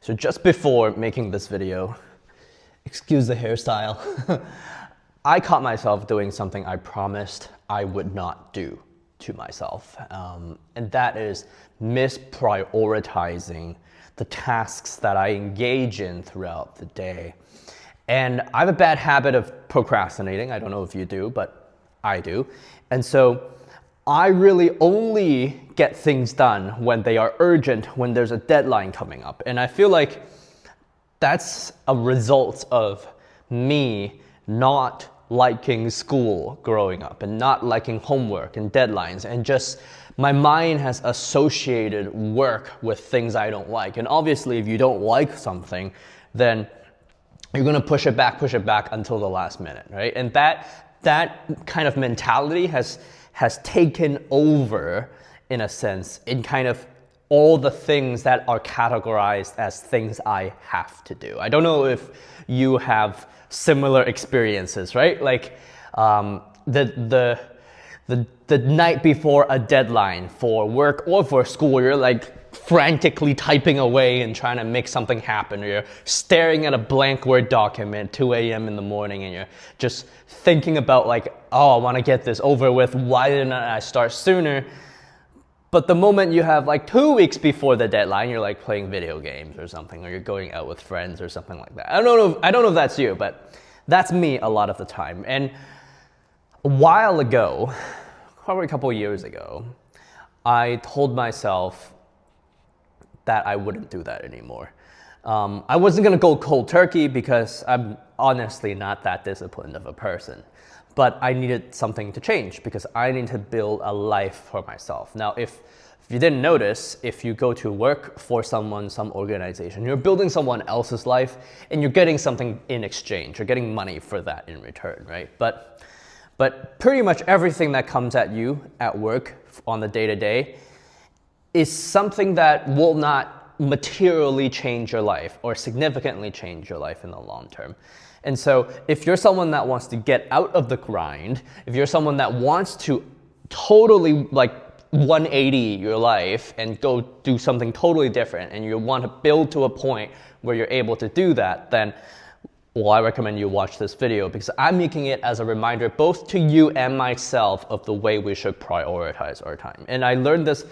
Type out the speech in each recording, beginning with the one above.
So just before making this video, excuse the hairstyle, I caught myself doing something I promised I would not do to myself. And that is misprioritizing the tasks that I engage in throughout the day. And I have a bad habit of procrastinating. I don't know if you do, but I do. And so I really only get things done when they are urgent, when there's a deadline coming up. And I feel like that's a result of me not liking school growing up and not liking homework and deadlines, and just my mind has associated work with things I don't like. And obviously if you don't like something, then you're gonna push it back until the last minute, right? And that kind of mentality has taken over, in a sense, in kind of all the things that are categorized as things I have to do. I don't know if you have similar experiences, right? Like the night before a deadline for work or for school, you're like frantically typing away and trying to make something happen, or you're staring at a blank Word document 2 a.m. in the morning and you're just thinking about like, oh, I want to get this over with, why didn't I start sooner? But the moment you have like 2 weeks before the deadline, you're like playing video games or something, or you're going out with friends or something like that. I don't know if that's you, but that's me a lot of the time. And a while ago, probably a couple of years ago, I told myself that I wouldn't do that anymore. I wasn't gonna go cold turkey because I'm honestly not that disciplined of a person. But I needed something to change because I need to build a life for myself. Now, if you didn't notice, if you go to work for someone, some organization, you're building someone else's life and you're getting something in exchange. You're getting money for that in return, right? But pretty much everything that comes at you at work on the day-to-day is something that will not materially change your life or significantly change your life in the long term. And so if you're someone that wants to get out of the grind, if you're someone that wants to totally like 180 your life and go do something totally different, and you want to build to a point where you're able to do that, then well, I recommend you watch this video because I'm making it as a reminder both to you and myself of the way we should prioritize our time. And I learned this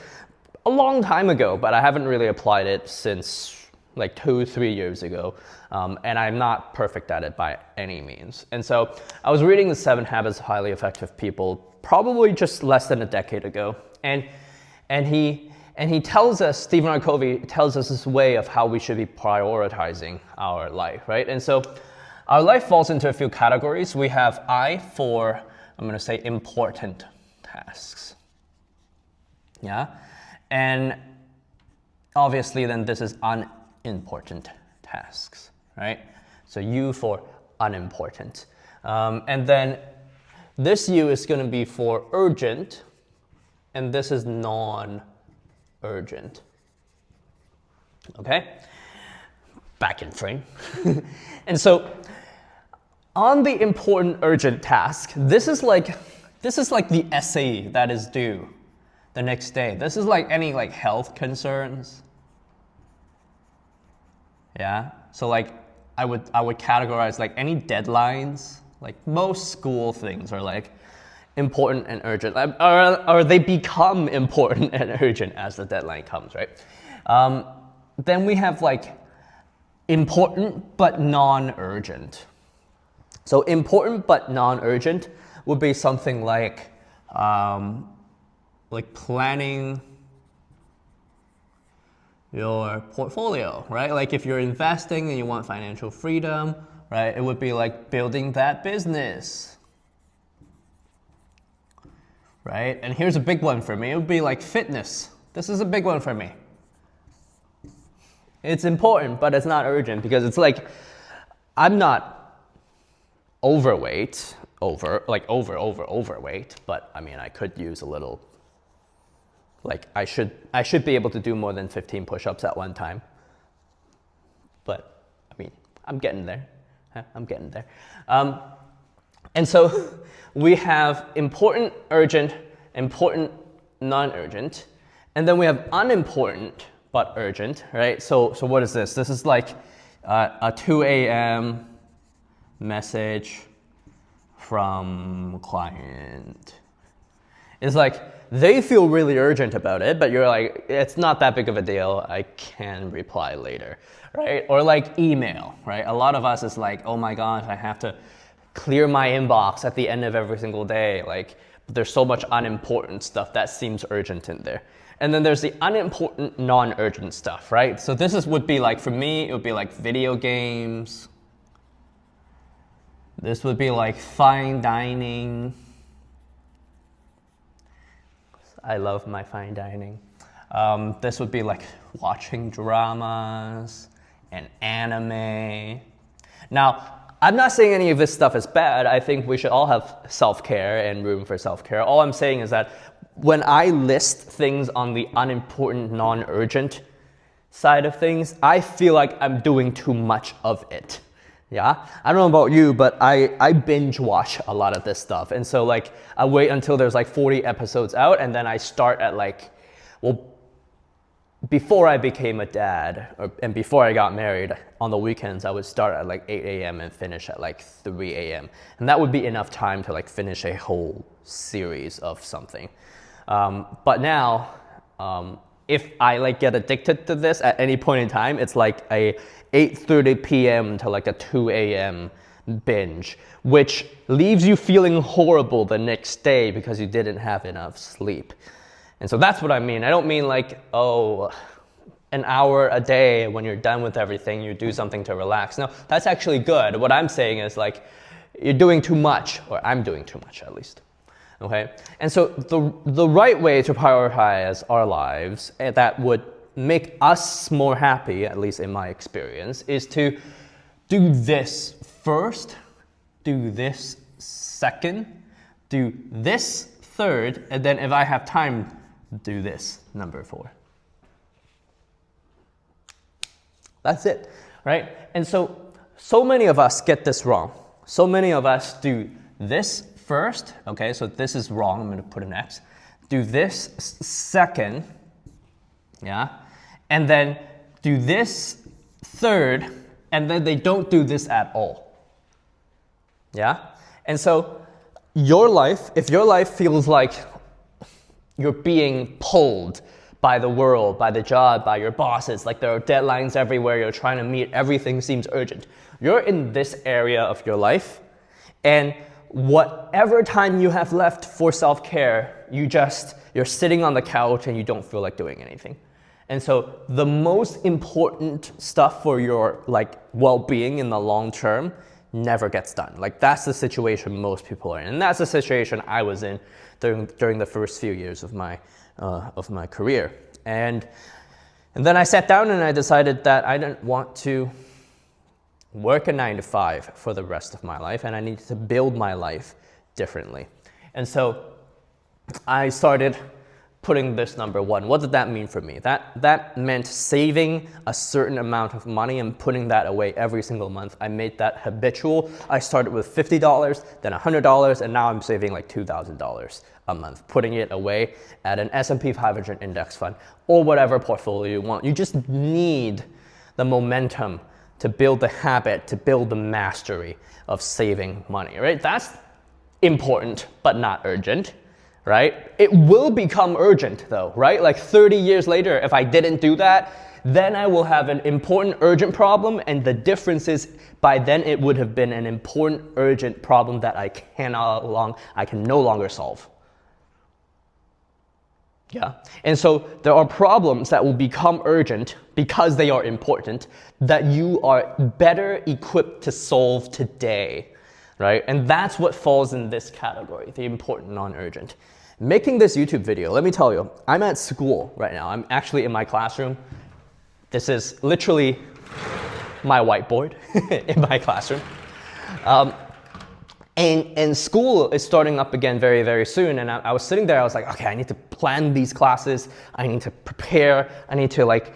a long time ago, but I haven't really applied it since like 2-3 years ago. And I'm not perfect at it by any means. And so I was reading The 7 Habits of Highly Effective People probably just less than a decade ago. And he tells us, Stephen R. Covey tells us this way of how we should be prioritizing our life, right? And so our life falls into a few categories. We have I for, I'm gonna say, important tasks. Yeah? And obviously then this is unimportant tasks, right? So U for unimportant. And then this U is going to be for urgent, and this is non-urgent. Okay? Back in frame. And so on the important urgent task, this is like the essay that is due the next day. This is like any like health concerns. Yeah, so like I would categorize like any deadlines, like most school things are like important and urgent, or they become important and urgent as the deadline comes, right? Then we have like important but non-urgent. So important but non-urgent would be something like planning your portfolio, right? Like if you're investing and you want financial freedom, right? It would be like building that business, right? And here's a big one for me. It would be like fitness. This is a big one for me. It's important, but it's not urgent because it's like, I'm not overweight, overweight, but I mean, I could use a little. Like I should be able to do more than 15 push-ups at one time. But I mean, I'm getting there. I'm getting there. And so we have important, urgent, important, non-urgent, and then we have unimportant but urgent, right? So what is this? This is like a 2 a.m. message from client. It's like they feel really urgent about it, but you're like, it's not that big of a deal. I can reply later, right? Or like email, right? A lot of us is like, oh my gosh, I have to clear my inbox at the end of every single day. Like, there's so much unimportant stuff that seems urgent in there. And then there's the unimportant, non-urgent stuff, right? So this would be like, for me, it would be like video games. This would be like fine dining. I love my fine dining. This would be like watching dramas and anime. Now, I'm not saying any of this stuff is bad. I think we should all have self-care and room for self-care. All I'm saying is that when I list things on the unimportant, non-urgent side of things, I feel like I'm doing too much of it. Yeah, I don't know about you, but I binge watch a lot of this stuff. And so like I wait until there's like 40 episodes out, and then I start at like, well, before I became a dad and before I got married, on the weekends I would start at like 8 a.m. and finish at like 3 a.m. And that would be enough time to like finish a whole series of something. But now, if I like get addicted to this at any point in time, it's like a 8:30 p.m. to like a 2 a.m. binge, which leaves you feeling horrible the next day because you didn't have enough sleep. And so that's what I mean. I don't mean like, oh, an hour a day when you're done with everything, you do something to relax. No, that's actually good. What I'm saying is like, you're doing too much, or I'm doing too much at least. Okay? And so the right way to prioritize our lives that would make us more happy, at least in my experience, is to do this first, do this second, do this third, and then if I have time, do this number 4. That's it, right? And so many of us get this wrong. So many of us do this first, okay, so this is wrong, I'm gonna put an X. Do this second, yeah, and then do this third, and then they don't do this at all, yeah? And so your life, if your life feels like you're being pulled by the world, by the job, by your bosses, like there are deadlines everywhere, you're trying to meet, everything seems urgent. You're in this area of your life, and whatever time you have left for self-care, you're sitting on the couch and you don't feel like doing anything. And so the most important stuff for your like well-being in the long term never gets done. Like that's the situation most people are in, and that's the situation I was in during the first few years of my career. And then I sat down and I decided that I didn't want to work a 9-to-5 for the rest of my life, and I needed to build my life differently. And so I started putting this number 1. What did that mean for me? That meant saving a certain amount of money and putting that away every single month. I made that habitual. I started with $50, then $100, and now I'm saving like $2,000 a month, putting it away at an S&P 500 index fund or whatever portfolio you want. You just need the momentum to build the habit, to build the mastery of saving money, right? That's important, but not urgent, right? It will become urgent though, right? Like 30 years later, if I didn't do that, then I will have an important urgent problem, and the difference is by then it would have been an important urgent problem that I can no longer solve. Yeah, and so there are problems that will become urgent because they are important that you are better equipped to solve today, right? And that's what falls in this category, the important non-urgent. Making this YouTube video, let me tell you, I'm at school right now. I'm actually in my classroom. This is literally my whiteboard in my classroom. And school is starting up again very, very soon. And I was sitting there, I was like, okay, I need to plan these classes. I need to prepare. I need to like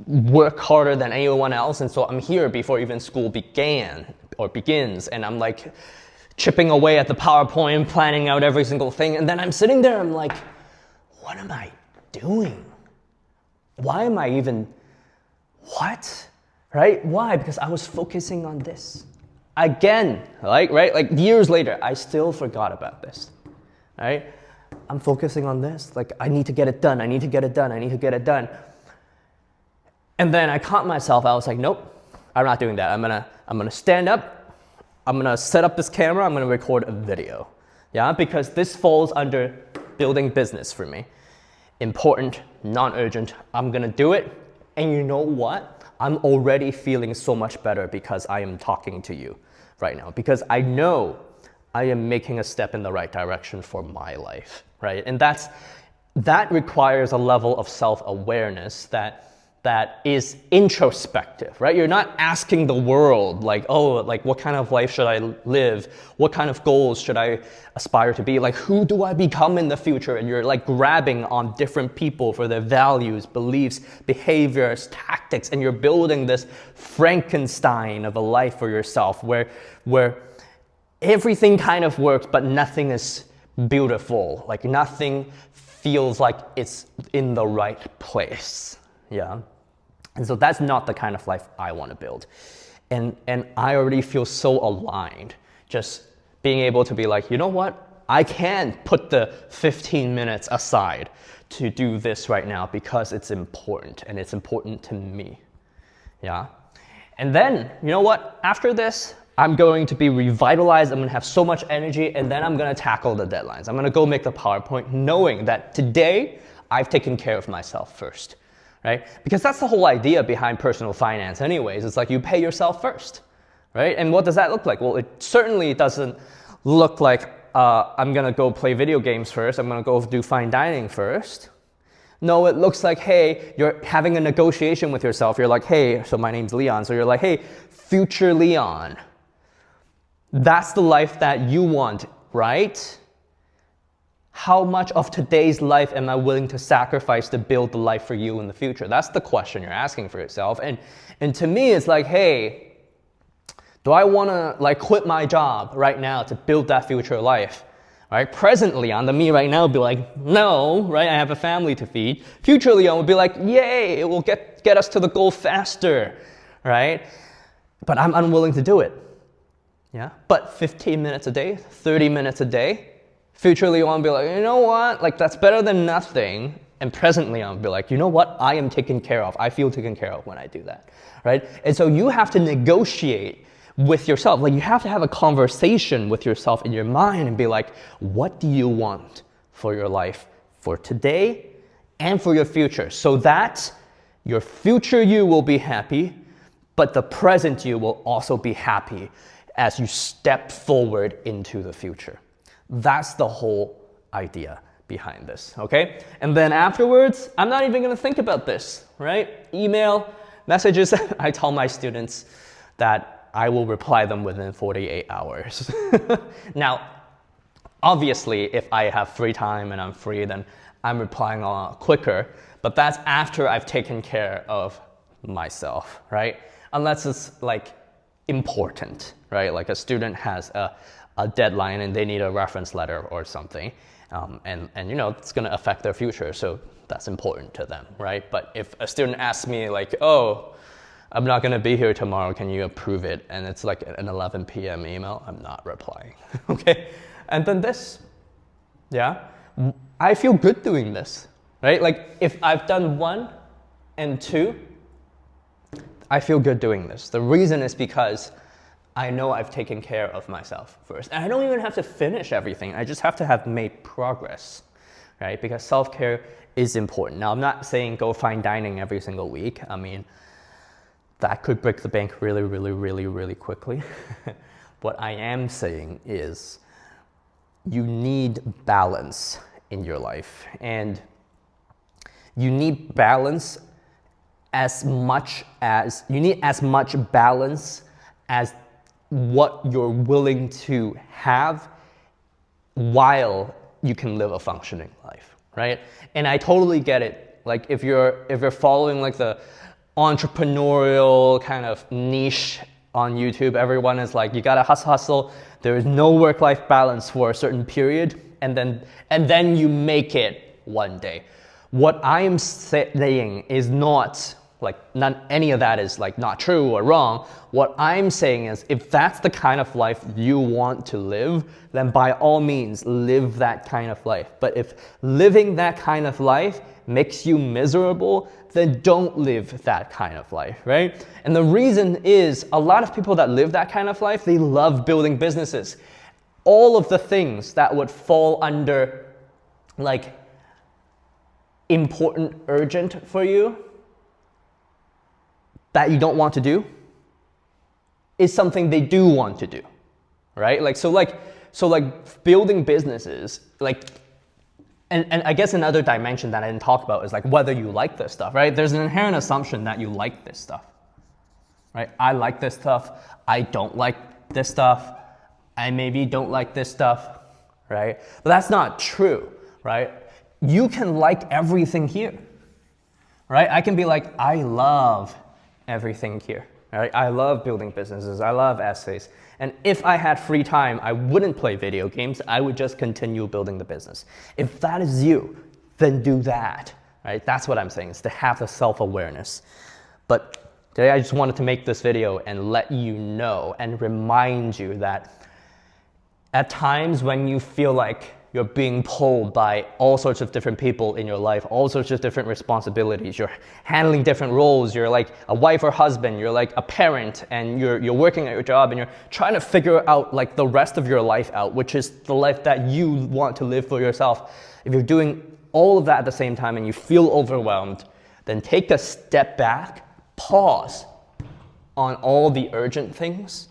work harder than anyone else. And so I'm here before even school begins. And I'm like chipping away at the PowerPoint, planning out every single thing. And then I'm sitting there, I'm like, what am I doing? why am I even, what? Right? Why? Because I was focusing on this. Again, right? Like years later, I still forgot about this, right? I'm focusing on this. Like, I need to get it done. I need to get it done. I need to get it done. And then I caught myself. I was like, nope, I'm not doing that. I'm gonna stand up. I'm gonna set up this camera. I'm gonna record a video. Yeah, because this falls under building business for me. Important, non-urgent. I'm gonna do it. And you know what? I'm already feeling so much better because I am talking to you right now. Because I know I am making a step in the right direction for my life, right? And that requires a level of self-awareness that is introspective, right? You're not asking the world, like, oh, like, what kind of life should I live? What kind of goals should I aspire to be? Like, who do I become in the future? And you're like grabbing on different people for their values, beliefs, behaviors, tactics, and you're building this Frankenstein of a life for yourself where everything kind of works, but nothing is beautiful. Like, nothing feels like it's in the right place, yeah? And so that's not the kind of life I want to build. And I already feel so aligned, just being able to be like, you know what? I can put the 15 minutes aside to do this right now because it's important and it's important to me, yeah? And then, you know what? After this, I'm going to be revitalized, I'm gonna have so much energy, and then I'm gonna tackle the deadlines. I'm gonna go make the PowerPoint knowing that today I've taken care of myself first. Right? Because that's the whole idea behind personal finance anyways. It's like you pay yourself first, right? And what does that look like? Well, it certainly doesn't look like I'm gonna go play video games first, I'm gonna go do fine dining first. No, it looks like, hey, you're having a negotiation with yourself. You're like, hey, so my name's Leon. So you're like, hey, future Leon. That's the life that you want, right? How much of today's life am I willing to sacrifice to build the life for you in the future? That's the question you're asking for yourself. And to me, it's like, hey, do I want to like quit my job right now to build that future life? Right? Presently, on the me right now would be like, no, right? I have a family to feed. Future Leon would be like, yay, it will get us to the goal faster, right? But I'm unwilling to do it. Yeah? But 15 minutes a day, 30 minutes a day, future Leon will be like, you know what, like that's better than nothing. And presently I'll be like, you know what, I am taken care of. I feel taken care of when I do that, right? And so you have to negotiate with yourself. Like you have to have a conversation with yourself in your mind and be like, what do you want for your life for today and for your future? So that your future you will be happy, but the present you will also be happy as you step forward into the future. That's the whole idea behind this, okay? And then afterwards, I'm not even gonna think about this, right? Email, messages, I tell my students that I will reply them within 48 hours. Now, obviously, if I have free time and I'm free, then I'm replying a lot quicker, but that's after I've taken care of myself, right? Unless it's like important, right? Like a student has a deadline and they need a reference letter or something, and you know, it's gonna affect their future, so that's important to them, right? But if a student asks me like, oh, I'm not gonna be here tomorrow, can you approve it? And it's like an 11 p.m. email, I'm not replying, okay? And then this, yeah? I feel good doing this, right? Like if I've done 1 and 2, I feel good doing this. The reason is because I know I've taken care of myself first. And I don't even have to finish everything. I just have to have made progress, right? Because self-care is important. Now, I'm not saying go fine dining every single week. I mean, that could break the bank really, really, really, really quickly. What I am saying is you need balance in your life. And you need balance you need as much balance as what you're willing to have while you can live a functioning life, right? And I totally get it. Like if you're following like the entrepreneurial kind of niche on YouTube, everyone is like, you gotta hustle. There is no work-life balance for a certain period, and then you make it one day. What I am saying is not like any of that is like not true or wrong. What I'm saying is if that's the kind of life you want to live, then by all means live that kind of life. But if living that kind of life makes you miserable, then don't live that kind of life, right? And the reason is a lot of people that live that kind of life, they love building businesses. All of the things that would fall under like important, urgent for you that you don't want to do is something they do want to do, right? So building businesses, and I guess another dimension that I didn't talk about is like whether you like this stuff, right? There's an inherent assumption that you like this stuff, right? I like this stuff. I don't like this stuff. I maybe don't like this stuff, right? But that's not true, right? You can like everything here, right? I can be like, I love everything here, right? I love building businesses. I love essays. And if I had free time, I wouldn't play video games. I would just continue building the business. If that is you, then do that, right? That's what I'm saying, is to have the self-awareness. But today I just wanted to make this video and let you know and remind you that at times when you feel like you're being pulled by all sorts of different people in your life, all sorts of different responsibilities. You're handling different roles. You're like a wife or husband. You're like a parent, and you're working at your job, and you're trying to figure out like the rest of your life out, which is the life that you want to live for yourself. If you're doing all of that at the same time and you feel overwhelmed, then take a step back, pause on all the urgent things,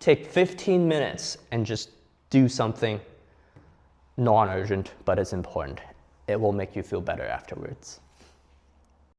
take 15 minutes and just do something non-urgent, but it's important. It will make you feel better afterwards.